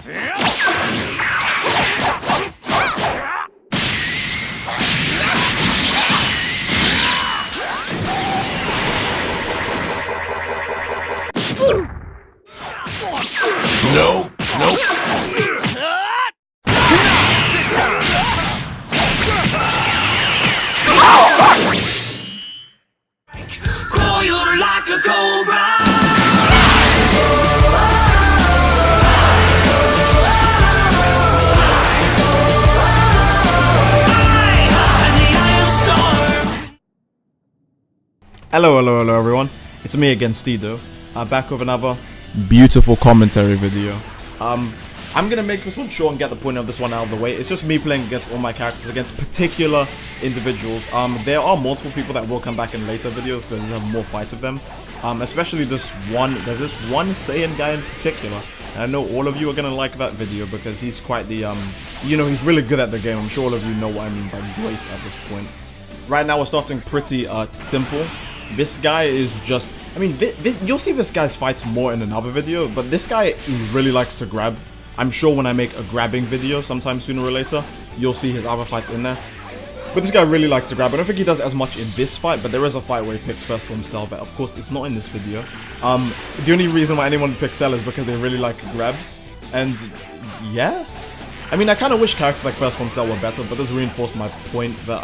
No, nope. Coiled like a cobra. Hello everyone, it's me again, Steedo, back with another beautiful commentary video. I'm gonna make this one short and get the point of this one out of the way. It's just me playing against all my characters, against particular individuals. There are multiple people that will come back in later videos to have more fights of them. Especially there's this one Saiyan guy in particular. And I know all of you are gonna like that video because he's quite the, he's really good at the game. I'm sure all of you know what I mean by great at this point. Right now we're starting pretty simple. This guy is just, you'll see this guy's fights more in another video, but this guy really likes to grab. I'm sure when I make a grabbing video sometime sooner or later, you'll see his other fights in there. But this guy really likes to grab. I don't think he does as much in this fight, but there is a fight where he picks first for himself. Of course, it's not in this video. The only reason why anyone picks Cell is because they really like grabs. And yeah, I kind of wish characters like first for Cell were better, but this reinforced my point that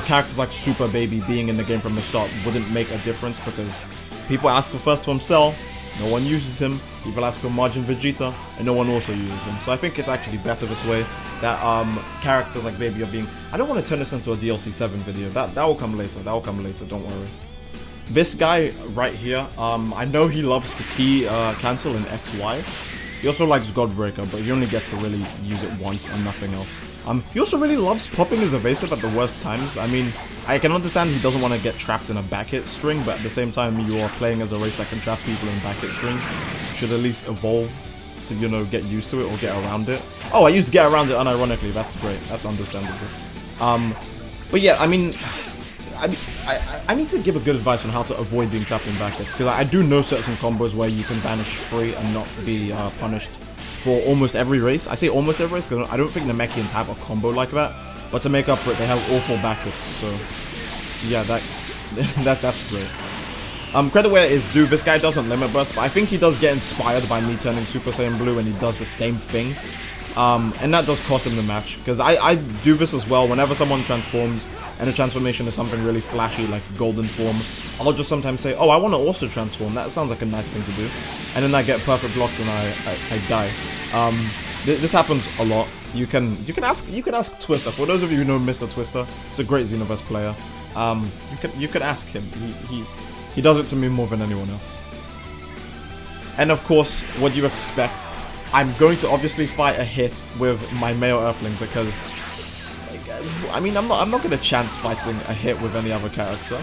characters like Super Baby being in the game from the start wouldn't make a difference because people ask for first form Cell, no one uses him. People ask for Margin Vegeta, and no one also uses him. So I think it's actually better this way that characters like Baby are being. I don't want to turn this into a DLC 7 video. That will come later. That will come later. Don't worry. This guy right here, I know he loves to key cancel in XY. He also likes Gatebreaker, but he only gets to really use it once and nothing else. He also really loves popping his evasive at the worst times. I can understand he doesn't want to get trapped in a back hit string, but at the same time, you are playing as a race that can trap people in back hit strings. You should at least evolve to, get used to it or get around it. Oh, I used get around it unironically. That's great. That's understandable. But yeah, I need to give a good advice on how to avoid being trapped in back hits, because I do know certain combos where you can vanish free and not be punished for almost every race. I say almost every race because I don't think Namekians have a combo like that, but to make up for it, they have awful back hits, so yeah, that's great. Credit where it is due, this guy doesn't limit burst, but I think he does get inspired by me turning Super Saiyan Blue and he does the same thing. And that does cost him the match, because I do this as well. Whenever someone transforms and the transformation is something really flashy like golden form, I'll just sometimes say, oh, I want to also transform. That sounds like a nice thing to do. And then I get perfect blocked and I die. This happens a lot. You can ask Twister. For those of you who know Mr. Twister, he's a great Xenoverse player. You could ask him. He does it to me more than anyone else. And of course, what do you expect? I'm going to obviously fight a hit with my male Earthling because, I'm not going to chance fighting a hit with any other character.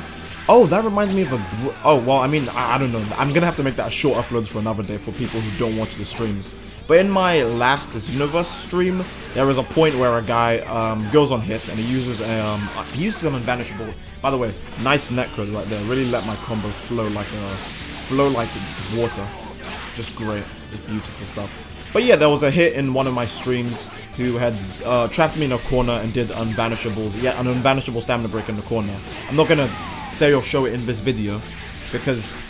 Oh, that reminds me of a... Oh, well, I don't know. I'm going to have to make that a short upload for another day for people who don't watch the streams. But in my last Xenoverse stream, there is a point where a guy goes on hits and he uses an Unvanishable. By the way, nice Nekros right there. Really let my combo flow like water. Just great. Just beautiful stuff. But yeah, there was a hit in one of my streams who had trapped me in a corner and did Unvanishables. Yeah, an Unvanishable stamina break in the corner. I'm not gonna say or show it in this video because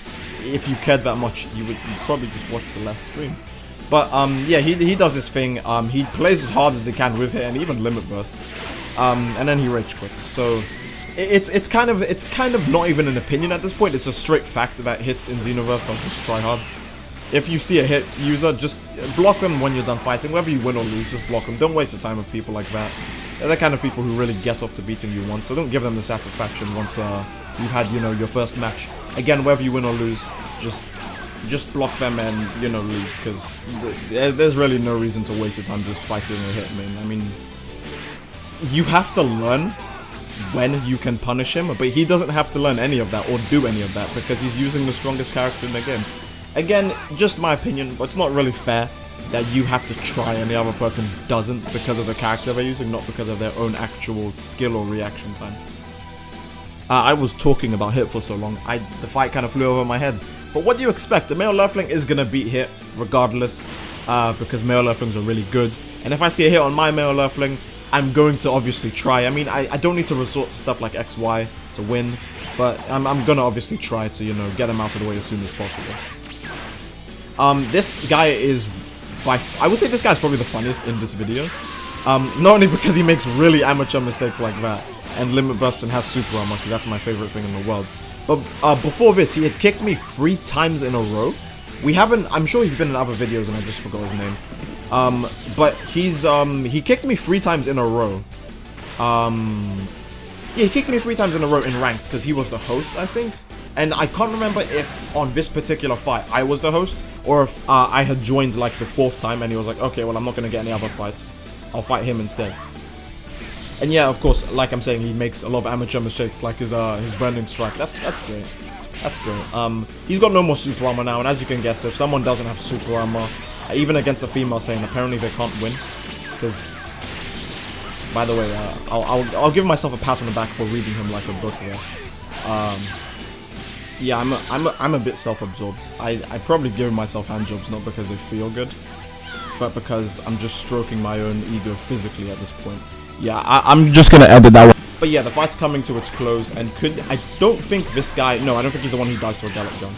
if you cared that much, you'd probably just watch the last stream. But yeah, he does this thing. He plays as hard as he can with it and even limit bursts. And then he rage quits. So it's kind of not even an opinion at this point. It's a straight fact that hits in Xenoverse are just tryhards. If you see a hit user, just block them when you're done fighting. Whether you win or lose, just block them. Don't waste your time with people like that. They're the kind of people who really get off to beating you once, so don't give them the satisfaction once you've had, your first match. Again, whether you win or lose, just block them and, leave, because there's really no reason to waste your time just fighting a hitman. You have to learn when you can punish him, but he doesn't have to learn any of that or do any of that because he's using the strongest character in the game. Again, just my opinion, but it's not really fair that you have to try and the other person doesn't because of the character they're using, not because of their own actual skill or reaction time. I was talking about Hit for so long, the fight kind of flew over my head. But what do you expect? The male Earthling is going to beat Hit regardless. because male Earthlings are really good. And if I see a hit on my male Earthling, I'm going to obviously try. I mean, I don't need to resort to stuff like XY to win, but I'm gonna obviously try to, you know, get them out of the way as soon as possible. This guy is, I would say this guy's probably the funniest in this video. Not only because he makes really amateur mistakes like that, and limit bursts and has super armor, because that's my favorite thing in the world. But before this, he had kicked me 3 times in a row. We haven't, I'm sure he's been in other videos and I just forgot his name. But he kicked me 3 times in a row. Yeah, he kicked me 3 times in a row in ranked, because he was the host, I think. And I can't remember if on this particular fight I was the host, or if I had joined like the 4th time and he was like, okay, well, I'm not going to get any other fights. I'll fight him instead. And yeah, of course, like I'm saying, he makes a lot of amateur mistakes, like his Burning Strike. That's great. That's great. He's got no more super armor now, and as you can guess, if someone doesn't have super armor, even against a female saying, apparently they can't win. Because, by the way, I'll give myself a pat on the back for reading him like a book here. Yeah, I'm a bit self-absorbed. I probably give myself hand jobs not because they feel good, but because I'm just stroking my own ego physically at this point. Yeah, I'm just gonna edit that one. But yeah, the fight's coming to its close, and I don't think this guy, no, I don't think he's the one who dies to a Gallop Gun.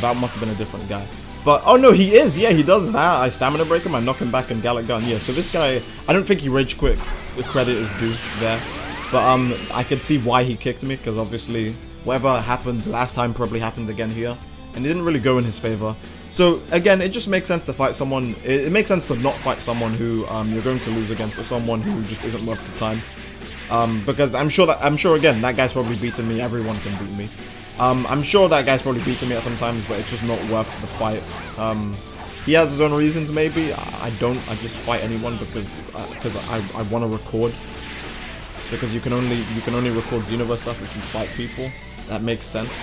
That must have been a different guy. But, oh no, he is, yeah, he does that. I Stamina Break him, I knock him back and Gallop Gun. Yeah, so this guy, I don't think he Rage Quit. The credit is due there. But, I could see why he kicked me, because obviously, whatever happened last time probably happened again here. And it didn't really go in his favor. So, again, it just makes sense to fight someone, it makes sense to not fight someone who you're going to lose against, or someone who just isn't worth the time. Because I'm sure again, that guy's probably beaten me, everyone can beat me. I'm sure that guy's probably beaten me at some times, but it's just not worth the fight. He has his own reasons, maybe. I just fight anyone because I want to record. Because you can only record Xenoverse stuff if you fight people. That makes sense.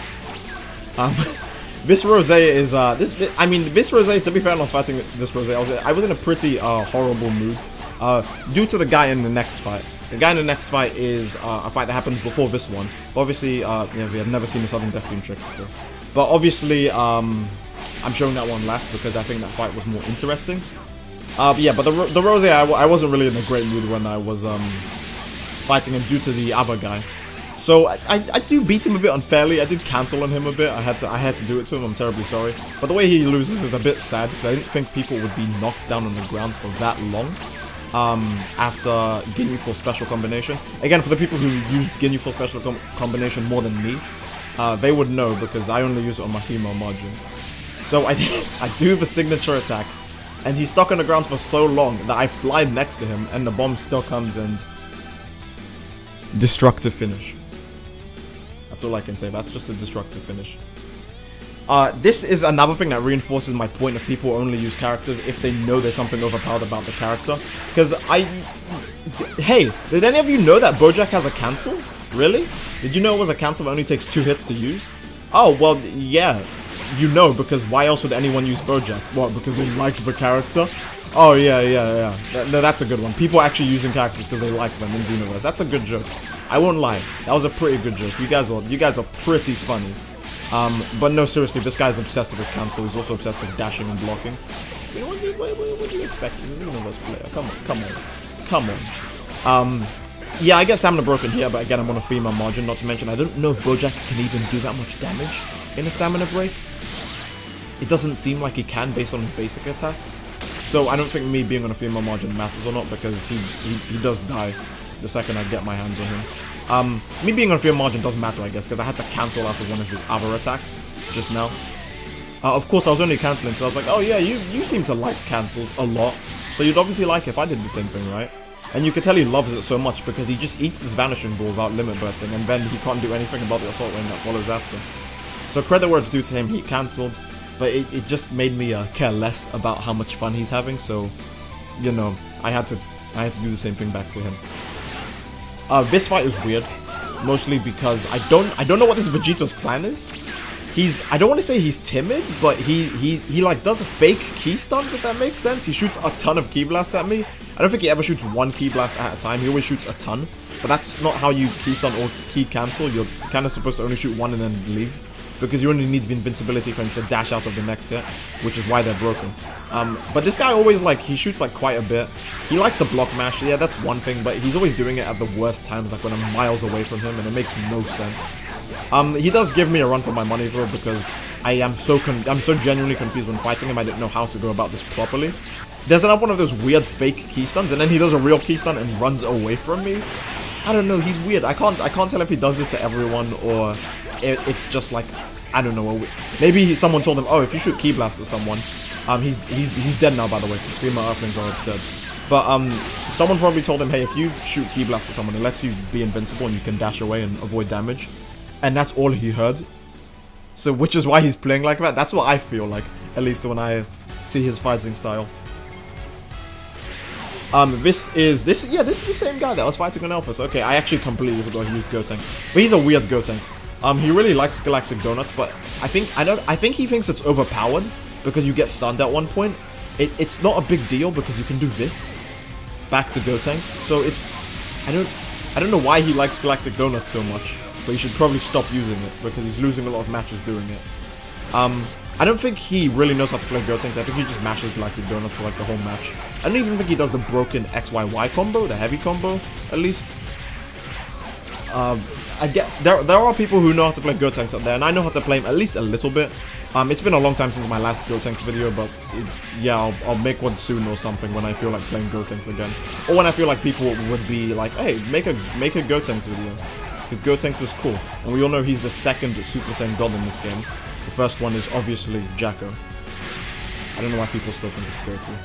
This Rose is I mean, this Rose, to be fair, when I was fighting this Rose, I was in a pretty horrible mood due to the guy in the next fight. The guy in the next fight is a fight that happens before this one. But obviously, yeah, we have never seen a Southern Death Beam trick before. But obviously, I'm showing that one last because I think that fight was more interesting. But yeah, but the Rose, I wasn't really in a great mood when I was fighting him due to the other guy. So I do beat him a bit unfairly. I did cancel on him a bit. I had to do it to him. I'm terribly sorry. But the way he loses is a bit sad because I didn't think people would be knocked down on the ground for that long after Ginyu for special combination. Again, for the people who used Ginyu for special combination more than me, they would know because I only use it on my female margin. So I do the signature attack, and he's stuck on the ground for so long that I fly next to him, and the bomb still comes and destructive finish. That's all I can say. That's just a destructive finish. This is another thing that reinforces my point of people only use characters if they know there's something overpowered about the character. Because hey, did any of you know that Bojack has a cancel? Really? Did you know it was a cancel that only takes 2 hits to use? Oh, well, yeah. You know, because why else would anyone use Bojack? What, because they like the character? Oh, yeah. No, that's a good one. People actually using characters because they like them in Xenoverse. That's a good joke. I won't lie. That was a pretty good joke. You guys are pretty funny. But no, seriously, this guy's obsessed with his cancel. He's also obsessed with dashing and blocking. I mean, what do you expect? This is a Xenoverse player. Come on. Yeah, I get Stamina broken here, but again, I'm on a female margin. Not to mention, I don't know if Bojack can even do that much damage in a Stamina break. It doesn't seem like he can based on his basic attack. So I don't think me being on a female margin matters or not, because he does die the second I get my hands on him. Me being on a female margin does matter, I guess, because I had to cancel out of one of his other attacks just now. Of course, I was only cancelling because I was like, oh yeah, you seem to like cancels a lot, so you'd obviously like it if I did the same thing, right? And you could tell he loves it so much because he just eats this Vanishing Ball without limit bursting, and then he can't do anything about the Assault Rain that follows after. So credit where it's due to him, he cancelled, but it just made me care less about how much fun he's having, so, you know, I had to do the same thing back to him. This fight is weird, mostly because I don't know what this Vegeta's plan is. I don't want to say he's timid, but he like does a fake key stuns, if that makes sense. He shoots a ton of key blasts at me. I don't think he ever shoots one key blast at a time. He always shoots a ton, but that's not how you key stun or key cancel. You're kind of supposed to only shoot one and then leave. because you only need the invincibility for him to dash out of the next hit, which is why they're broken. But this guy always, like, he shoots, like, quite a bit. He likes to block mash, yeah, that's one thing, but he's always doing it at the worst times, like when I'm miles away from him, and it makes no sense. He does give me a run for my money, though, because I'm so genuinely confused when fighting him. I didn't know how to go about this properly. There's another one of those weird fake key stuns, and then he does a real key stun and runs away from me. I don't know, he's weird. I can't tell if he does this to everyone, or it's just like, I don't know. Maybe someone told him, oh, if you shoot Key Blast at someone, he's dead now, by the way, because 3 more Earthlings are absurd. But someone probably told him, hey, if you shoot Key Blast at someone, it lets you be invincible and you can dash away and avoid damage. And that's all he heard. So, which is why he's playing like that. That's what I feel like, at least when I see his fighting style. This is the same guy that was fighting on Alphas. Okay, I actually completely forgot he used Gotenks. But he's a weird Gotenks. He really likes Galactic Donuts, but I think he thinks it's overpowered because you get stunned at one point. It's not a big deal because you can do this back to Gotenks. So it's I don't know why he likes Galactic Donuts so much, but he should probably stop using it because he's losing a lot of matches doing it. I don't think he really knows how to play Gotenks. I think he just mashes Galactic Donuts for like the whole match. I don't even think he does the broken XYY combo, the heavy combo, at least. I get there are people who know how to play Gotenks out there, and I know how to play him at least a little bit. It's been a long time since my last Gotenks video, but yeah, I'll make one soon or something when I feel like playing Gotenks again, or when I feel like people would be like, hey, make a Gotenks video, because Gotenks is cool, and we all know he's the second Super Saiyan God in this game. The first one is obviously Jacko. I don't know why people still think it's Goku.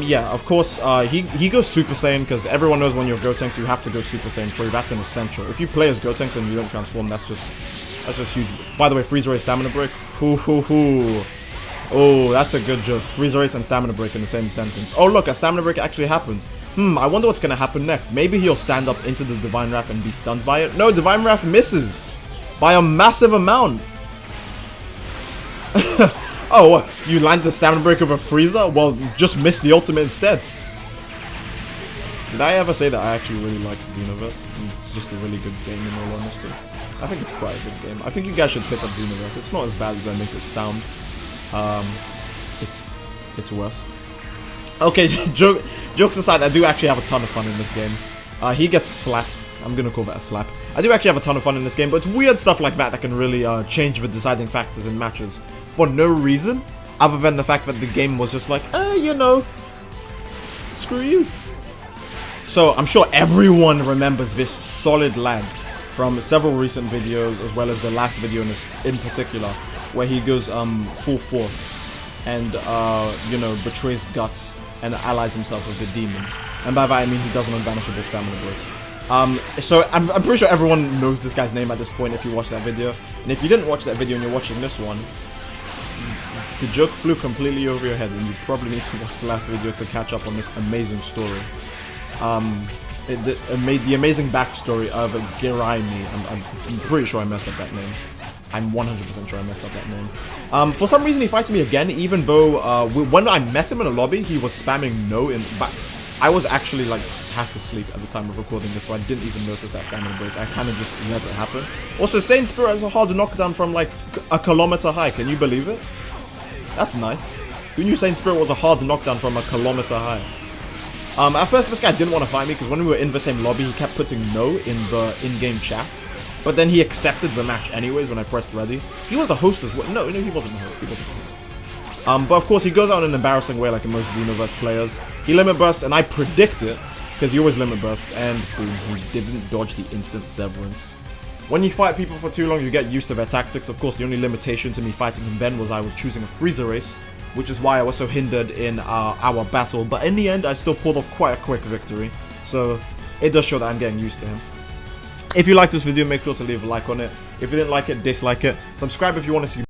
Yeah, of course, he goes Super Saiyan because everyone knows when you're Gotenks, you have to go Super Saiyan 3. That's an essential. If you play as Gotenks and you don't transform, that's just huge. By the way, Freeze Ray Stamina Break. Oh, that's a good joke. Freeze Race and Stamina Break in the same sentence. Oh, look, a Stamina Break actually happened. I wonder what's gonna happen next. Maybe he'll stand up into the Divine Wrath and be stunned by it. No, Divine Wrath misses by a massive amount. Oh, what? You landed the Stamina Break over Frieza? Well, just missed the ultimate instead. Did I ever say that I actually really like Xenoverse? It's just a really good game in all honesty. I think it's quite a good game. I think you guys should pick up Xenoverse. It's not as bad as I make it sound. It's worse. Okay, jokes aside, I do actually have a ton of fun in this game. He gets slapped. I'm gonna call that a slap. I do actually have a ton of fun in this game, but it's weird stuff like that that can really change the deciding factors in matches for no reason, other than the fact that the game was just like, you know, screw you. So I'm sure everyone remembers this solid lad from several recent videos, as well as the last video in particular, where he goes full force and you know, betrays Guts and allies himself with the demons. And by that I mean he does an unvanishable stamina break. So I'm pretty sure everyone knows this guy's name at this point if you watched that video. And if you didn't watch that video and you're watching this one, the joke flew completely over your head, and you probably need to watch the last video to catch up on this amazing story. The amazing backstory of Giraimi. I'm pretty sure I messed up that name. I'm 100% sure I messed up that name. For some reason he fights me again, even though when I met him in a lobby, he was spamming no in back. I was actually like half asleep at the time of recording this, so I didn't even notice that stamina break. I kind of just let it happen. Also, Saint Spirit has a hard knockdown from like a kilometer high. Can you believe it? That's nice. Who knew Saint Spirit was a hard knockdown from a kilometer high? At first, this guy didn't want to fight me because when we were in the same lobby, he kept putting no in the in-game chat. But then he accepted the match anyways when I pressed ready. He was the host as well. No, he wasn't the host. He wasn't the host. But of course, he goes out in an embarrassing way like in most Xenoverse players. He limit bursts, and I predict it because he always limit bursts, and boom, he didn't dodge the instant severance. When you fight people for too long, you get used to their tactics. Of course, the only limitation to me fighting him then was I was choosing a Freezer race, which is why I was so hindered in our battle. But in the end, I still pulled off quite a quick victory. So it does show that I'm getting used to him. If you liked this video, make sure to leave a like on it. If you didn't like it, dislike it. Subscribe if you want to see